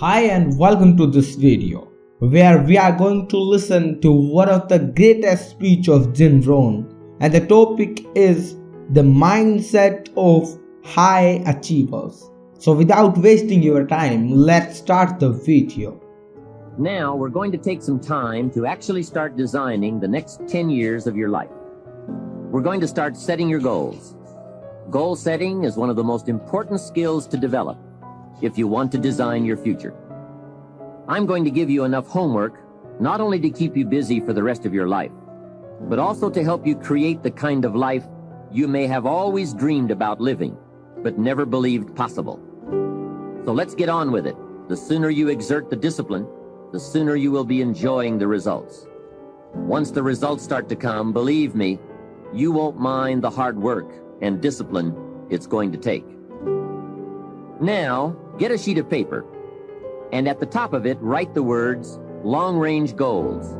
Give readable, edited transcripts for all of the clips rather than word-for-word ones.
Hi and welcome to this video where we are going to listen to one of the greatest speech of Rohn, and the topic is the mindset of high achievers. So without wasting your time, let's start the video. Now we're going to take some time to actually start designing the next 10 years of your life. We're going to start setting your goals. Goal setting is one of the most important skills to develop if you want to design your future. I'm going to give you enough homework not only to keep you busy for the rest of your life, but also to help you create the kind of life you may have always dreamed about living, but never believed possible. So let's get on with it. The sooner you exert the discipline, the sooner you will be enjoying the results. Once the results start to come, believe me, you won't mind the hard work and discipline it's going to take. Now, get a sheet of paper, and at the top of it, write the words, long-range goals.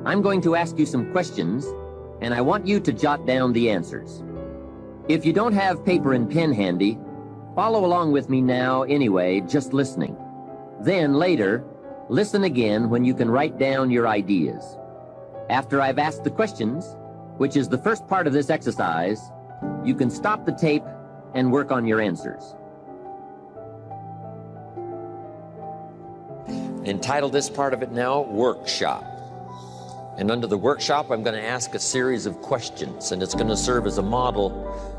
I'm going to ask you some questions, and I want you to jot down the answers. If you don't have paper and pen handy, follow along with me now anyway, just listening. Then later, listen again when you can write down your ideas. After I've asked the questions, which is the first part of this exercise, you can stop the tape and work on your answers. Entitle this part of it now, Workshop. And under the workshop, I'm going to ask a series of questions, and it's going to serve as a model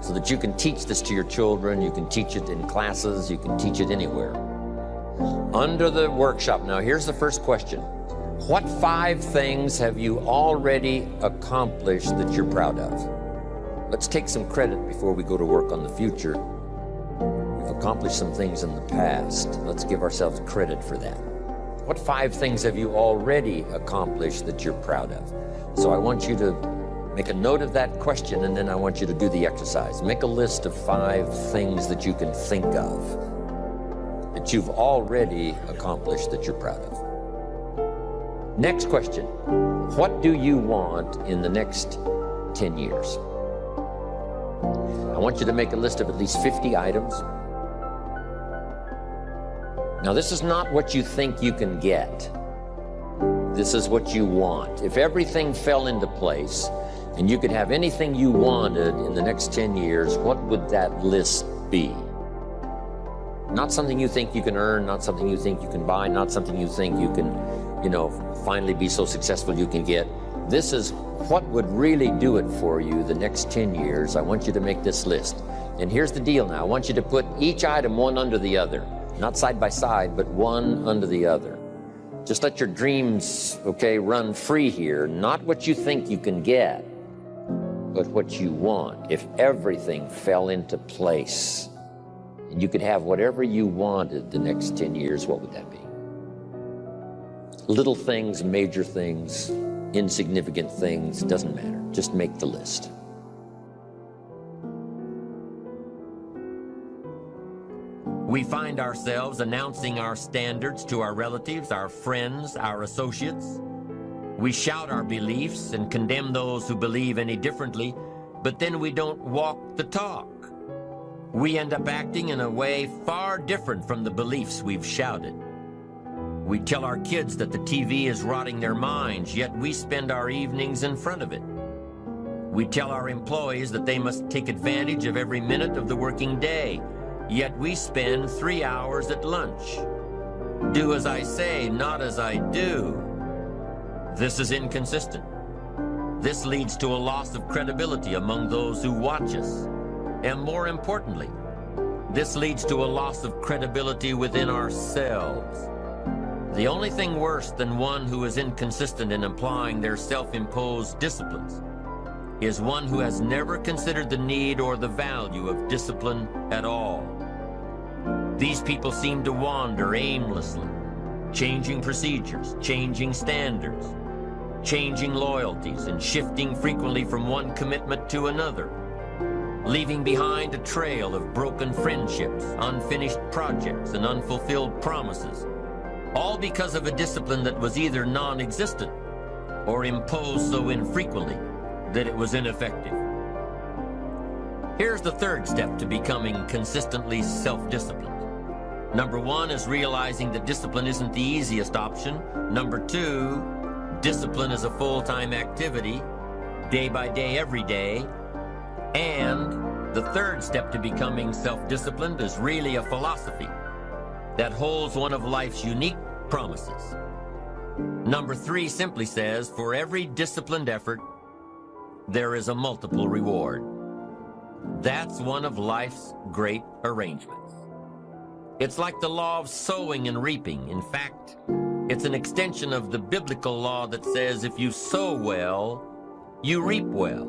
so that you can teach this to your children, you can teach it in classes, you can teach it anywhere. Under the workshop, now here's the first question. What 5 things have you already accomplished that you're proud of? Let's take some credit before we go to work on the future. We've accomplished some things in the past. Let's give ourselves credit for that. What 5 things have you already accomplished that you're proud of? So I want you to make a note of that question, and then I want you to do the exercise. Make a list of 5 things that you can think of that you've already accomplished that you're proud of. Next question. What do you want in the next 10 years? I want you to make a list of at least 50 items. Now, this is not what you think you can get. This is what you want. If everything fell into place and you could have anything you wanted in the next 10 years, what would that list be? Not something you think you can earn, not something you think you can buy, not something you think you can, finally be so successful you can get. This is what would really do it for you the next 10 years. I want you to make this list. And here's the deal now. I want you to put each item one under the other. Not side by side, but one under the other. Just let your dreams, run free here. Not what you think you can get, but what you want. If everything fell into place and you could have whatever you wanted the next 10 years, what would that be? Little things, major things, insignificant things, doesn't matter. Just make the list. We find ourselves announcing our standards to our relatives, our friends, our associates. We shout our beliefs and condemn those who believe any differently, but then we don't walk the talk. We end up acting in a way far different from the beliefs we've shouted. We tell our kids that the TV is rotting their minds, yet we spend our evenings in front of it. We tell our employees that they must take advantage of every minute of the working day, yet we spend 3 hours at lunch. Do as I say, not as I do. This is inconsistent. This leads to a loss of credibility among those who watch us. And more importantly, this leads to a loss of credibility within ourselves. The only thing worse than one who is inconsistent in applying their self-imposed disciplines is one who has never considered the need or the value of discipline at all. These people seem to wander aimlessly, changing procedures, changing standards, changing loyalties, and shifting frequently from one commitment to another, leaving behind a trail of broken friendships, unfinished projects, and unfulfilled promises, all because of a discipline that was either non-existent or imposed so infrequently that it was ineffective. Here's the third step to becoming consistently self-disciplined. Number one is realizing that discipline isn't the easiest option. Number two, discipline is a full-time activity, day by day, every day. And the third step to becoming self-disciplined is really a philosophy that holds one of life's unique promises. Number three simply says, for every disciplined effort, there is a multiple reward. That's one of life's great arrangements. It's like the law of sowing and reaping. In fact, it's an extension of the biblical law that says if you sow well, you reap well.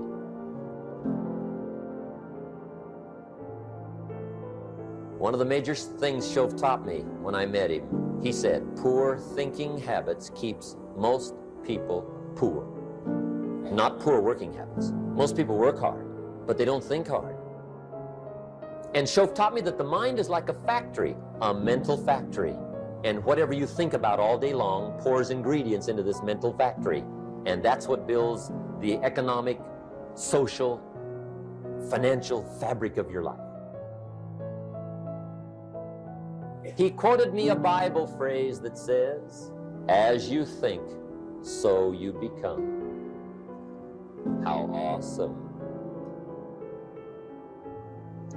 One of the major things Shove taught me when I met him, he said, poor thinking habits keeps most people poor. Not poor working habits. Most people work hard, but they don't think hard. And Shove taught me that the mind is like a factory, a mental factory. And whatever you think about all day long pours ingredients into this mental factory. And that's what builds the economic, social, financial fabric of your life. He quoted me a Bible phrase that says, as you think, so you become. How awesome.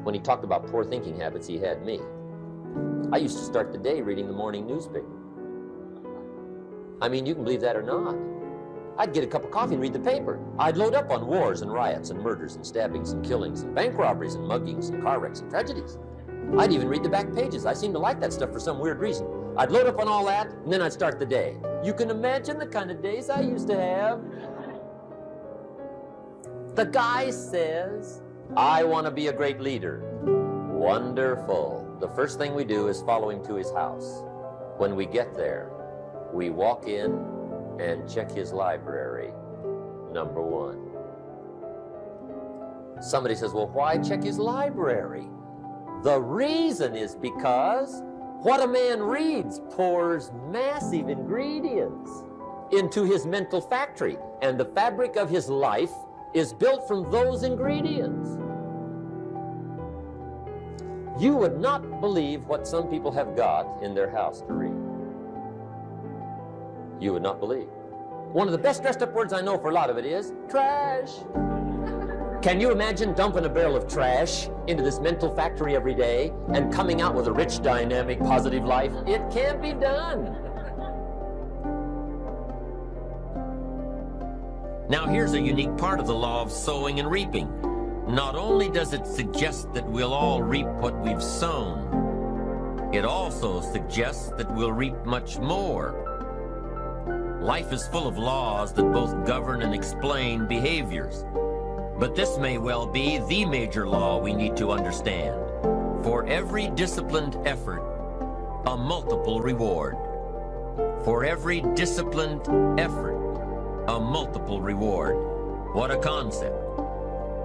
When he talked about poor thinking habits, he had me. I used to start the day reading the morning newspaper. I mean, you can believe that or not. I'd get a cup of coffee and read the paper. I'd load up on wars and riots and murders and stabbings and killings and bank robberies and muggings and car wrecks and tragedies. I'd even read the back pages. I seem to like that stuff for some weird reason. I'd load up on all that, and then I'd start the day. You can imagine the kind of days I used to have. The guy says, I want to be a great leader. Wonderful. The first thing we do is follow him to his house. When we get there, we walk in and check his library, number one. Somebody says, well, why check his library? The reason is because what a man reads pours massive ingredients into his mental factory, and the fabric of his life is built from those ingredients. You would not believe what some people have got in their house to read. You would not believe. One of the best dressed up words I know for a lot of it is trash. Can you imagine dumping a barrel of trash into this mental factory every day and coming out with a rich, dynamic, positive life? It can't be done. Now here's a unique part of the law of sowing and reaping. Not only does it suggest that we'll all reap what we've sown, it also suggests that we'll reap much more. Life is full of laws that both govern and explain behaviors. But this may well be the major law we need to understand. For every disciplined effort, a multiple reward. For every disciplined effort, a multiple reward. What a concept.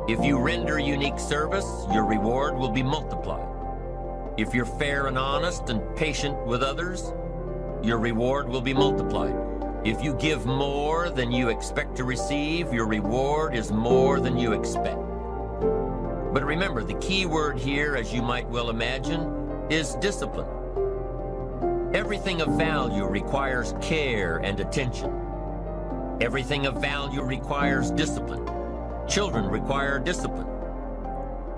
If you render unique service, your reward will be multiplied. If you're fair and honest and patient with others, your reward will be multiplied. If you give more than you expect to receive, your reward is more than you expect. But remember, the key word here, as you might well imagine, is discipline. Everything of value requires care and attention. Everything of value requires discipline. Children require discipline.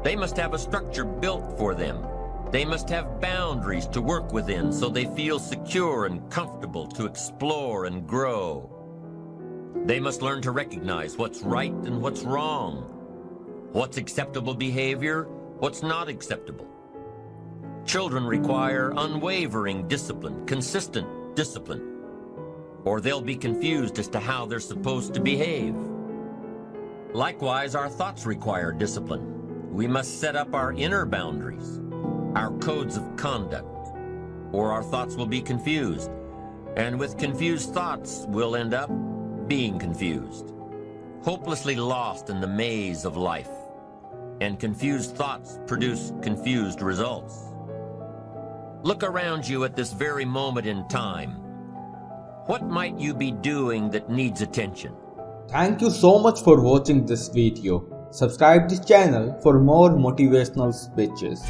They must have a structure built for them. They must have boundaries to work within so they feel secure and comfortable to explore and grow. They must learn to recognize what's right and what's wrong, what's acceptable behavior, what's not acceptable. Children require unwavering discipline, consistent discipline, or they'll be confused as to how they're supposed to behave. Likewise, our thoughts require discipline. We must set up our inner boundaries, our codes of conduct, or our thoughts will be confused. And with confused thoughts, we'll end up being confused, hopelessly lost in the maze of life. And confused thoughts produce confused results. Look around you at this very moment in time. What might you be doing that needs attention? Thank you so much for watching this video. Subscribe this channel for more motivational speeches.